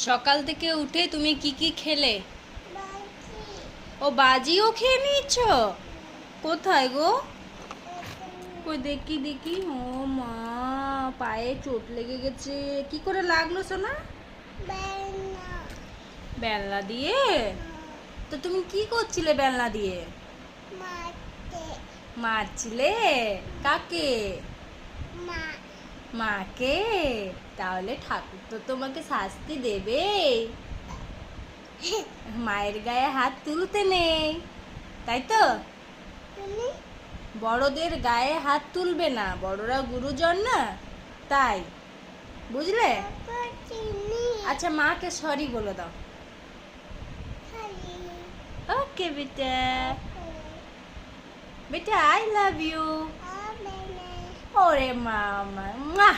সকাল থেকে উঠে তুমি কি কি খেলে? বাজি ও বাজিও খেয়ে নিয়েছ? কোথায় গো? এখানে কই দেখি দেখি। ও মা, পায়ে চোট লেগে গেছে। কি করে লাগলো সোনা? বেলনা বেলনা দিয়ে? তো তুমি কি করছিলে বেলনা দিয়ে? মাঠে মারছিলে? কাকে? মা মাকে? তাহলে ঠাকুর তো তোমাকে শাস্তি দেবে। মায়ের গায়ে হাত তুলতে নেই, তাই তো? তুমি বড়দের গায়ে হাত তুলবে না, বড়রা গুরুজন না, তাই বুঝলে? চিনি আচ্ছা, মাকে সরি বলে দাও। খালি ওকে বেটা, বেটা আই লাভ ইউ। আবেনে ওরে মামা।